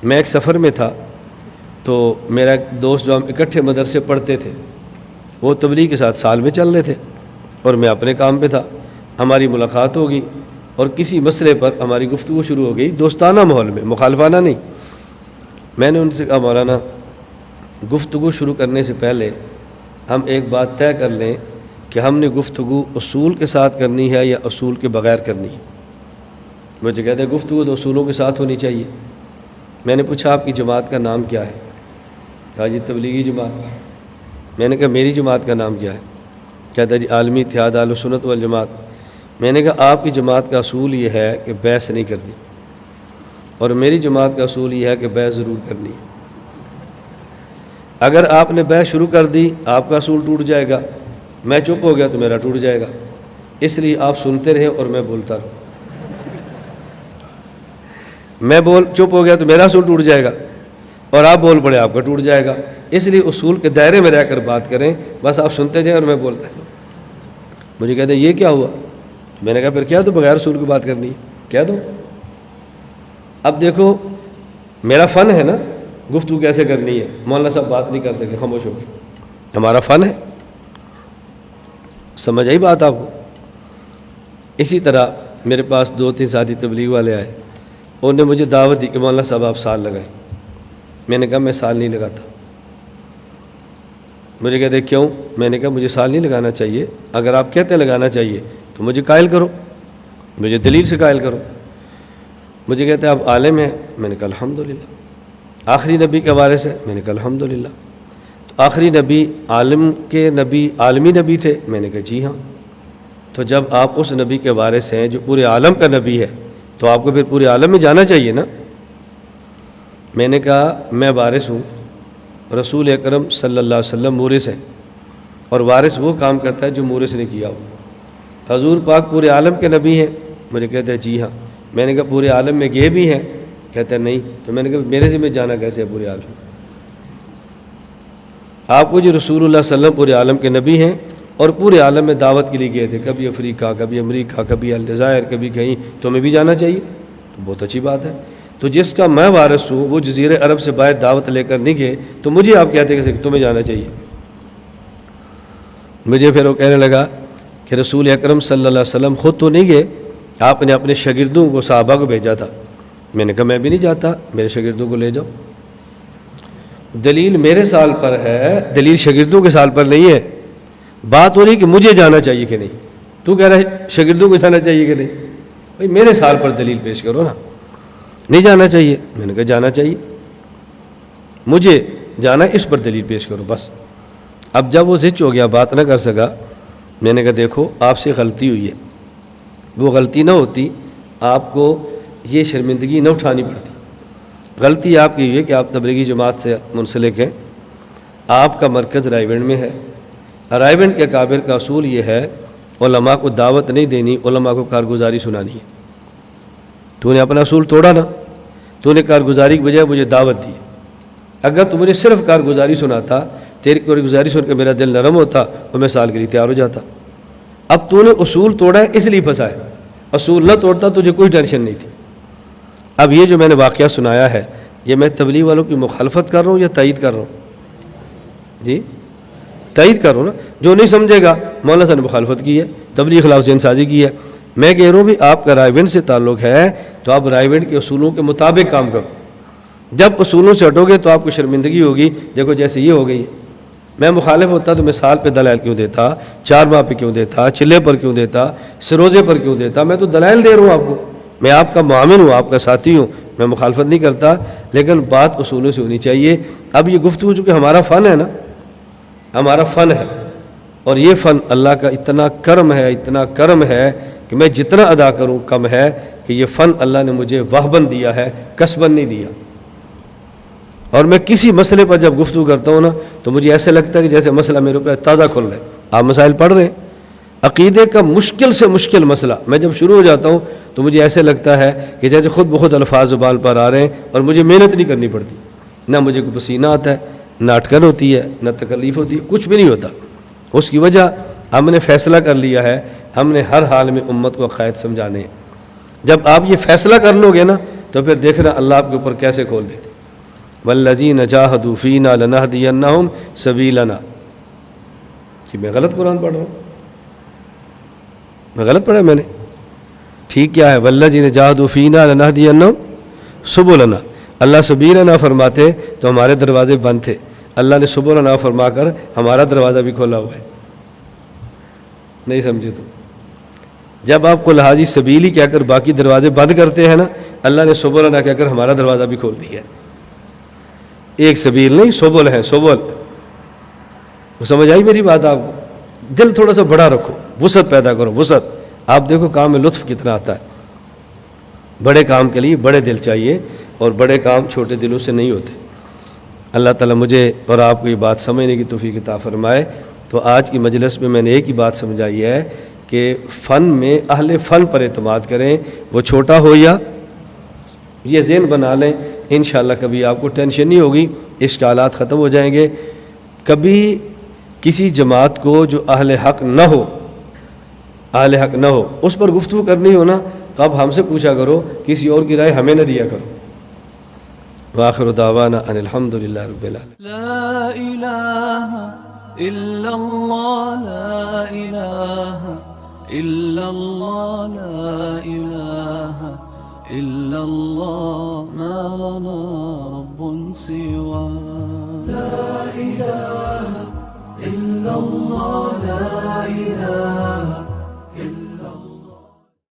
میں ایک سفر میں تھا، تو میرا ایک دوست جو ہم اکٹھے مدرسے پڑھتے تھے وہ تبلیغ کے ساتھ سال میں چل رہے تھے اور میں اپنے کام پہ تھا۔ ہماری ملاقات ہو گئی اور کسی مسئلے پر ہماری گفتگو شروع ہو گئی، دوستانہ ماحول میں، مخالفانہ نہیں۔ میں نے ان سے کہا مولانا گفتگو شروع کرنے سے پہلے ہم ایک بات طے کر لیں کہ ہم نے گفتگو اصول کے ساتھ کرنی ہے یا اصول کے بغیر کرنی ہے۔ مجھے کہتے ہیں گفتگو تو اصولوں کے ساتھ ہونی چاہیے۔ میں نے پوچھا آپ کی جماعت کا نام کیا ہے؟ کہا جی تبلیغی جماعت۔ میں نے کہا میری جماعت کا نام کیا ہے؟ کہتا جی عالمی اتحاد اہل سنت والجماعت۔ میں نے کہا آپ کی جماعت کا اصول یہ ہے کہ بحث نہیں کرنی، اور میری جماعت کا اصول یہ ہے کہ بحث ضرور کرنی ہے۔ اگر آپ نے بحث شروع کر دی آپ کا اصول ٹوٹ جائے گا، میں چپ ہو گیا تو میرا ٹوٹ جائے گا، اس لیے آپ سنتے رہے اور میں بولتا رہوں۔ میں چپ ہو گیا تو میرا اصول ٹوٹ جائے گا اور آپ بول پڑے آپ کا ٹوٹ جائے گا، اس لیے اصول کے دائرے میں رہ کر بات کریں، بس آپ سنتے جائیں اور میں بولتا رہوں۔ مجھے کہتے ہیں یہ کیا ہوا؟ میں نے کہا پھر کیا تو بغیر اصول کی بات کرنی ہے، کہہ دو۔ اب دیکھو میرا فن ہے نا گفتگو کیسے کرنی ہے، مولانا صاحب بات نہیں کر سکے، خاموش ہو گئے، ہمارا فن ہے۔ سمجھ آئی بات آپ کو؟ اسی طرح میرے پاس 2-3 ساتھی تبلیغ والے آئے، انہوں نے مجھے دعوت دی کہ مولانا صاحب آپ سال لگائیں۔ میں نے کہا میں سال نہیں لگاتا۔ مجھے کہتے کیوں؟ میں نے کہا مجھے سال نہیں لگانا چاہیے، اگر آپ کہتے ہیں لگانا چاہیے تو مجھے قائل کرو، مجھے دلیل سے قائل کرو۔ مجھے کہتے ہیں آپ عالم ہیں؟ میں نے کہا الحمدللہ۔ آخری نبی کے حوالے سے؟ میں نے کہا الحمدللہ۔ تو آخری نبی عالم کے نبی عالمی نبی تھے؟ میں نے کہا جی ہاں۔ تو جب آپ اس نبی کے وارث ہیں جو پورے عالم کا نبی ہے تو آپ کو پھر پورے عالم میں جانا چاہیے نا۔ میں نے کہا میں وارث ہوں، رسول اکرم صلی اللہ علیہ وسلم مورث ہیں، اور وارث وہ کام کرتا ہے جو مورث نے کیا ہو۔ حضور پاک پورے عالم کے نبی ہیں؟ مجھے کہتے ہیں جی ہاں۔ میں نے کہا پورے عالم میں یہ بھی ہیں؟ کہتے ہیں نہیں۔ تو میں نے کہا میرے ذمہ جانا کیسے ہے پورے عالم میں؟ آپ کو جو رسول اللہ صلی اللہ علیہ وسلم پورے عالم کے نبی ہیں اور پورے عالم میں دعوت کے لیے گئے تھے، کبھی افریقہ، کبھی امریکہ، کبھی الجزائر، کبھی کہیں، تو ہمیں بھی جانا چاہیے، تو بہت اچھی بات ہے۔ تو جس کا میں وارث ہوں وہ جزیرے عرب سے باہر دعوت لے کر نہیں گئے تو مجھے آپ کہتے ہیں کہ تمہیں جانا چاہیے۔ مجھے پھر وہ کہنے لگا کہ رسول اکرم صلی اللہ علیہ وسلم خود تو نہیں گئے، آپ نے اپنے شاگردوں کو، صحابہ کو بھیجا تھا۔ میں نے کہا میں بھی نہیں جاتا، میرے شاگردوں کو لے جاؤ۔ دلیل میرے سال پر ہے، دلیل شاگردوں کے سال پر نہیں ہے۔ بات ہو رہی کہ مجھے جانا چاہیے کہ نہیں، تو کہہ رہا ہے شاگردوں کو جانا چاہیے کہ نہیں۔ بھائی میرے سال پر دلیل پیش کرو نا۔ نہیں جانا چاہیے؟ میں نے کہا جانا چاہیے، مجھے جانا اس پر دلیل پیش کرو بس۔ اب جب وہ زچ ہو گیا، بات نہ کر سکا، میں نے کہا دیکھو آپ سے غلطی ہوئی ہے، وہ غلطی نہ ہوتی آپ کو یہ شرمندگی نہ اٹھانی پڑتی۔ غلطی آپ کی ہوئی ہے کہ آپ تبلیغی جماعت سے منسلک ہیں، آپ کا مرکز رائے گنج میں ہے۔ رائے گنج کے اکابر کا اصول یہ ہے علماء کو دعوت نہیں دینی، علماء کو کارگزاری سنانی ہے۔ تو نے اپنا اصول توڑا نا، تو نے کارگزاری کی بجائے مجھے دعوت دی۔ اگر تو مجھے صرف کارگزاری سناتا، تیری کارگزاری سن کے میرا دل نرم ہوتا اور میں سال کے لیے تیار ہو جاتا۔ اب تو نے اصول توڑا ہے اس لیے پھنسا ہے، اصول نہ توڑتا تجھے کوئی ٹینشن نہیں تھی۔ اب یہ جو میں نے واقعہ سنایا ہے یہ میں تبلیغ والوں کی مخالفت کر رہا ہوں یا تائید کر رہا ہوں؟ جی تائید کر رہا ہوں نا۔ جو نہیں سمجھے گا مولانا صاحب نے مخالفت کی ہے، تبلیغ خلاف ذہن سازی کی ہے۔ میں کہہ رہا ہوں بھی آپ کا رائے گنج سے تعلق ہے تو آپ رائے گنج کے اصولوں کے مطابق کام کرو۔ جب اصولوں سے ہٹو گے تو آپ کو شرمندگی ہوگی۔ دیکھو جیسے یہ ہو گئی ہے، میں مخالف ہوتا تو میں سال پہ دلائل کیوں دیتا، 4 ماہ پہ کیوں دیتا، چلے پر کیوں دیتا، سروزے پر کیوں دیتا؟ میں تو دلائل دے رہا ہوں آپ کو، میں آپ کا معاون ہوں، آپ کا ساتھی ہوں، میں مخالفت نہیں کرتا، لیکن بات اصولوں سے ہونی چاہیے۔ اب یہ گفتگو چونکہ ہمارا فن ہے نا، ہمارا فن ہے، اور یہ فن اللہ کا اتنا کرم ہے، اتنا کرم ہے کہ میں جتنا ادا کروں کم ہے، کہ یہ فن اللہ نے مجھے وہبن دیا ہے، کسبن نہیں دیا۔ اور میں کسی مسئلے پر جب گفتگو کرتا ہوں نا تو مجھے ایسے لگتا ہے کہ جیسے مسئلہ میرے اوپر تازہ کھل رہا ہے۔ آپ مسائل پڑھ رہے ہیں، عقیدے کا مشکل سے مشکل مسئلہ میں جب شروع ہو جاتا ہوں تو مجھے ایسے لگتا ہے کہ جیسے خود بخود الفاظ زبان پر آ رہے ہیں اور مجھے محنت نہیں کرنی پڑتی، نہ مجھے کوئی پسینہ آتا ہے، نہ اٹکن ہوتی ہے، نہ تکلیف ہوتی ہے، کچھ بھی نہیں ہوتا۔ اس کی وجہ ہم نے فیصلہ کر لیا ہے، ہم نے ہر حال میں امت کو عقائد سمجھانے ہیں۔ جب آپ یہ فیصلہ کر لو گے نا تو پھر دیکھنا اللہ آپ کے اوپر کیسے کھول دیتے۔ والذین جاہدوا فینا لنہدینہم سبیلنا. جی میں غلط قرآن پڑھ رہا ہوں؟ میں غلط پڑھا میں نے؟ ٹھیک کیا ہے؟ والذین جاہدوا فینا لنہدینہم سبلنا. اللہ سبیلنا فرماتے تو ہمارے دروازے بند تھے، اللہ نے سبلنا فرما کر ہمارا دروازہ بھی کھولا ہوا ہے. نہیں سمجھے تم؟ جب آپ قل ھذی سبیلی کہہ کر باقی دروازے بند کرتے ہیں نا، اللہ نے سبلنا کہہ کر ہمارا دروازہ بھی کھول دیا ہے. ایک سبیل نہیں، سبل ہیں، سبل. وہ سمجھ آئی میری بات آپ کو؟ دل تھوڑا سا بڑا رکھو، وسعت پیدا کرو، وسعت. آپ دیکھو کام میں لطف کتنا آتا ہے. بڑے کام کے لیے بڑے دل چاہیے، اور بڑے کام چھوٹے دلوں سے نہیں ہوتے. اللہ تعالیٰ مجھے اور آپ کو یہ بات سمجھنے کی توفیق عطا فرمائے. تو آج کی مجلس میں میں نے ایک ہی بات سمجھائی ہے کہ فن میں اہل فن پر اعتماد کریں، وہ چھوٹا ہو یا یہ ذہن بنا لیں، انشاءاللہ کبھی آپ کو ٹینشن نہیں ہوگی، اشکالات ختم ہو جائیں گے. کبھی کسی جماعت کو جو اہل حق نہ ہو، اہل حق نہ ہو، اس پر گفتگو کرنی ہو نا، تو اب ہم سے پوچھا کرو، کسی اور کی رائے ہمیں نہ دیا کرو. وآخر دعوانا ان الحمدللہ رب العالمین. لا إله إلا الله لا إله إلا الله لا إله إلا الله ما لنا رب سوى لا إله إلا الله لا إله